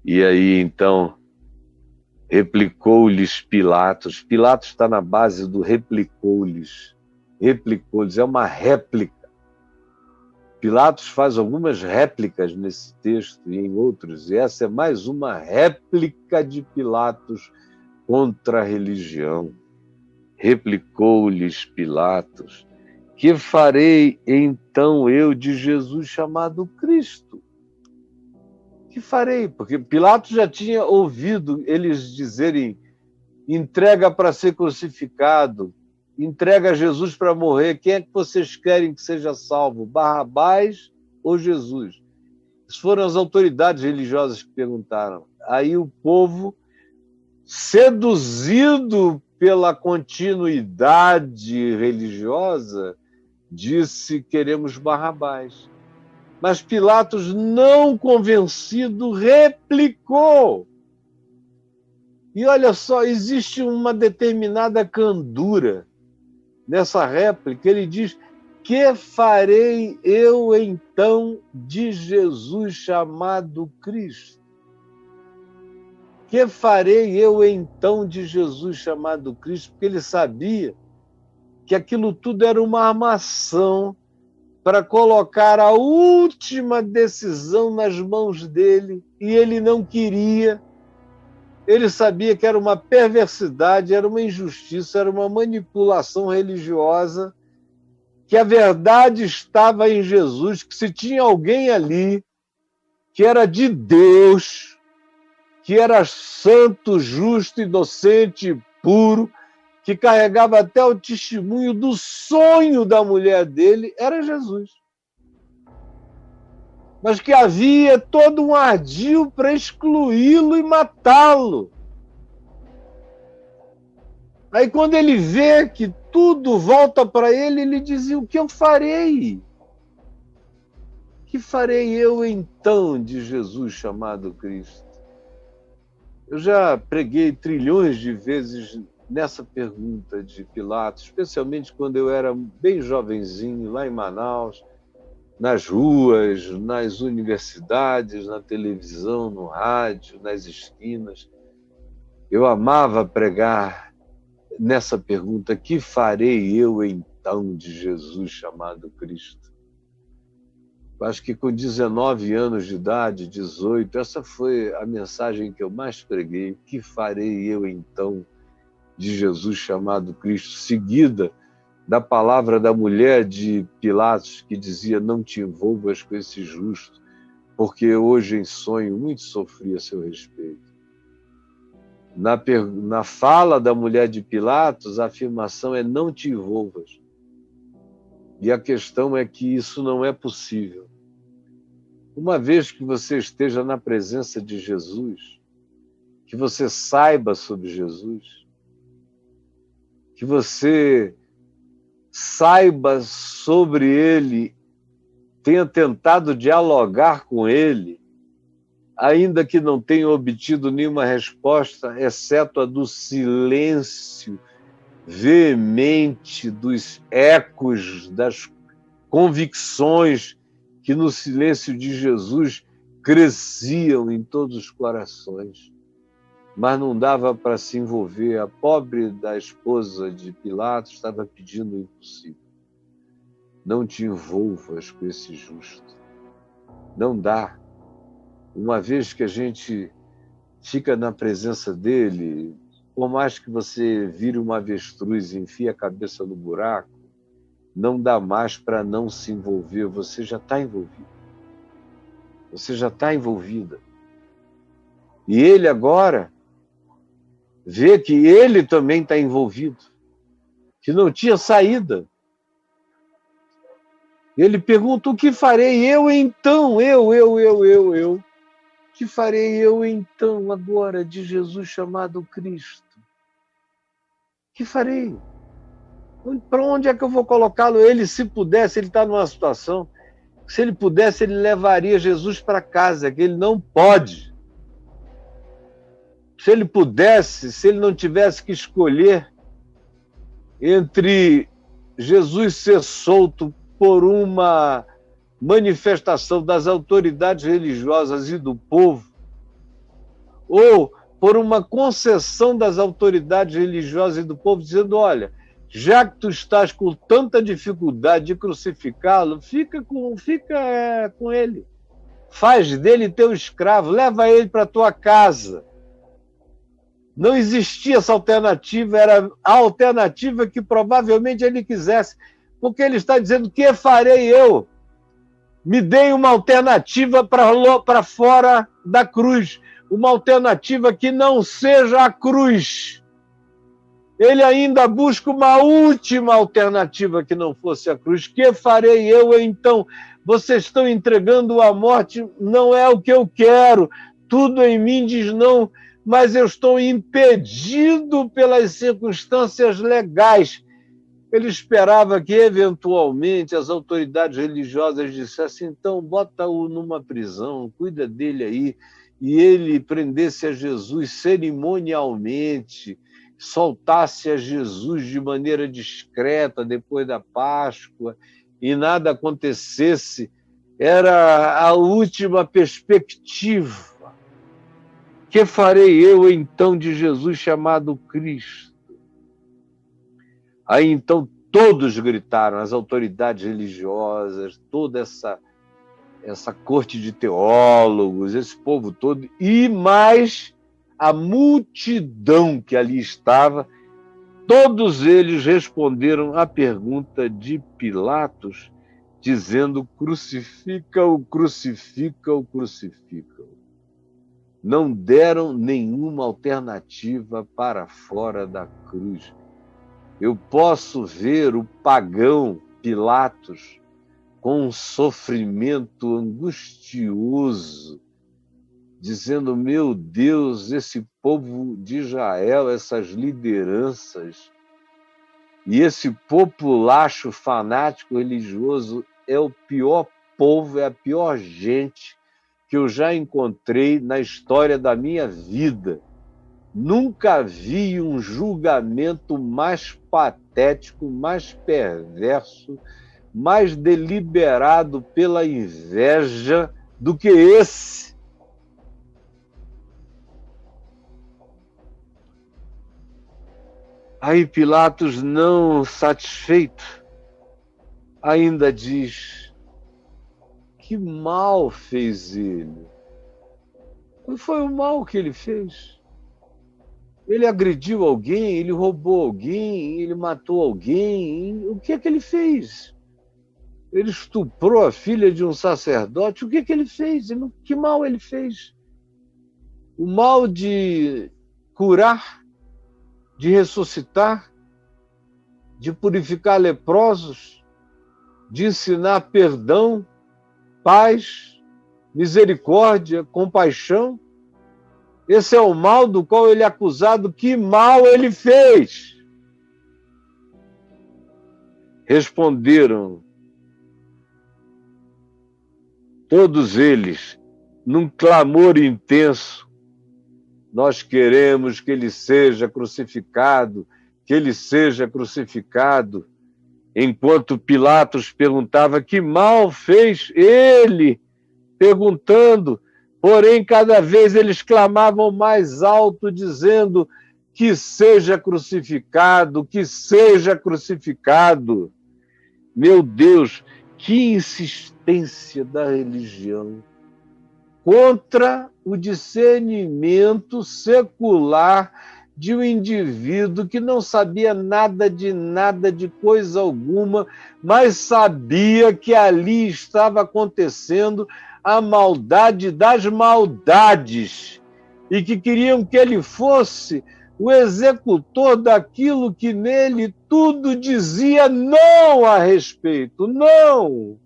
E aí, então, replicou-lhes Pilatos. Pilatos está na base do replicou-lhes. Replicou-lhes, é uma réplica. Pilatos faz algumas réplicas nesse texto e em outros, e essa é mais uma réplica de Pilatos contra a religião. Replicou-lhes Pilatos: que farei então eu de Jesus chamado Cristo? Que farei? Porque Pilatos já tinha ouvido eles dizerem: entrega para ser crucificado, entrega Jesus para morrer, quem é que vocês querem que seja salvo? Barrabás ou Jesus? Isso foram as autoridades religiosas que perguntaram. Aí o povo, seduzido pela continuidade religiosa, disse: queremos Barrabás. Mas Pilatos, não convencido, replicou. E olha só, existe uma determinada candura nessa réplica. Ele diz: que farei eu então de Jesus chamado Cristo? Que farei eu então de Jesus chamado Cristo? Porque ele sabia que aquilo tudo era uma armação para colocar a última decisão nas mãos dele, e ele não queria. Ele sabia que era uma perversidade, era uma injustiça, era uma manipulação religiosa, que a verdade estava em Jesus, que se tinha alguém ali que era de Deus, que era santo, justo, inocente, puro, que carregava até o testemunho do sonho da mulher dele, era Jesus. Mas que havia todo um ardil para excluí-lo e matá-lo. Aí quando ele vê que tudo volta para ele, ele dizia: o que eu farei? Que farei eu então de Jesus chamado Cristo? Eu já preguei trilhões de vezes nessa pergunta de Pilatos, especialmente quando eu era bem jovenzinho, lá em Manaus, nas ruas, nas universidades, na televisão, no rádio, nas esquinas. Eu amava pregar nessa pergunta: que farei eu então de Jesus chamado Cristo? Acho que com 19 anos de idade, 18, essa foi a mensagem que eu mais preguei: que farei eu então de Jesus chamado Cristo? Seguida da palavra da mulher de Pilatos, que dizia: não te envolvas com esse justo, porque hoje em sonho muito sofri a seu respeito. Na fala da mulher de Pilatos, a afirmação é: não te envolvas. E a questão é que isso não é possível. Uma vez que você esteja na presença de Jesus, que você saiba sobre Jesus, que você saiba sobre ele, tenha tentado dialogar com ele, ainda que não tenha obtido nenhuma resposta, exceto a do silêncio veemente, dos ecos, das convicções que no silêncio de Jesus cresciam em todos os corações. Mas não dava para se envolver. A pobre da esposa de Pilatos estava pedindo o impossível. Não te envolvas com esse justo. Não dá. Uma vez que a gente fica na presença dele, por mais que você vire uma avestruz e enfie a cabeça no buraco, não dá mais para não se envolver. Você já está envolvido. Você já está envolvida. E ele agora vê que ele também está envolvido, que não tinha saída. Ele pergunta: o que farei eu então? Eu. Que farei eu então agora de Jesus chamado Cristo? Que farei? Para onde é que eu vou colocá-lo? Ele, se pudesse, ele está numa situação, se ele pudesse, ele levaria Jesus para casa, que ele não pode. Se ele pudesse, se ele não tivesse que escolher entre Jesus ser solto por uma manifestação das autoridades religiosas e do povo, ou por uma concessão das autoridades religiosas e do povo, dizendo, olha, já que tu estás com tanta dificuldade de crucificá-lo, fica com ele. Faz dele teu escravo, leva ele para tua casa. Não existia essa alternativa, era a alternativa que provavelmente ele quisesse, porque ele está dizendo, que farei eu? Me deem uma alternativa para fora da cruz, uma alternativa que não seja a cruz. Ele ainda busca uma última alternativa que não fosse a cruz. Que farei eu então? Vocês estão entregando a morte, não é o que eu quero. Tudo em mim diz não, mas eu estou impedido pelas circunstâncias legais. Ele esperava que, eventualmente, as autoridades religiosas dissessem, então, bota-o numa prisão, cuida dele aí, e ele prendesse a Jesus cerimonialmente, soltasse a Jesus de maneira discreta depois da Páscoa, e nada acontecesse. Era a última perspectiva. Que farei eu, então, de Jesus chamado Cristo? Aí, então, todos gritaram, as autoridades religiosas, toda essa corte de teólogos, esse povo todo, e mais a multidão que ali estava, todos eles responderam à pergunta de Pilatos, dizendo, crucifica-o, crucifica-o, crucifica-o. Não deram nenhuma alternativa para fora da cruz. Eu posso ver o pagão Pilatos com um sofrimento angustioso, dizendo, meu Deus, esse povo de Israel, essas lideranças, e esse populacho fanático religioso é o pior povo, é a pior gente que eu já encontrei na história da minha vida. Nunca vi um julgamento mais patético, mais perverso, mais deliberado pela inveja do que esse. Aí Pilatos, não satisfeito, ainda diz, que mal fez ele? Qual foi o mal que ele fez? Ele agrediu alguém, ele roubou alguém, ele matou alguém. O que é que ele fez? Ele estuprou a filha de um sacerdote. O que é que ele fez? Que mal ele fez? O mal de curar, de ressuscitar, de purificar leprosos, de ensinar perdão, paz, misericórdia, compaixão. Esse é o mal do qual ele é acusado. Que mal ele fez? Responderam todos eles, num clamor intenso, nós queremos que ele seja crucificado, que ele seja crucificado. Enquanto Pilatos perguntava, que mal fez ele? Perguntando, porém, cada vez eles clamavam mais alto, dizendo, que seja crucificado, que seja crucificado. Meu Deus, que insistência da religião contra o discernimento secular de um indivíduo que não sabia nada, de coisa alguma, mas sabia que ali estava acontecendo a maldade das maldades e que queriam que ele fosse o executor daquilo que nele tudo dizia não a respeito. Não!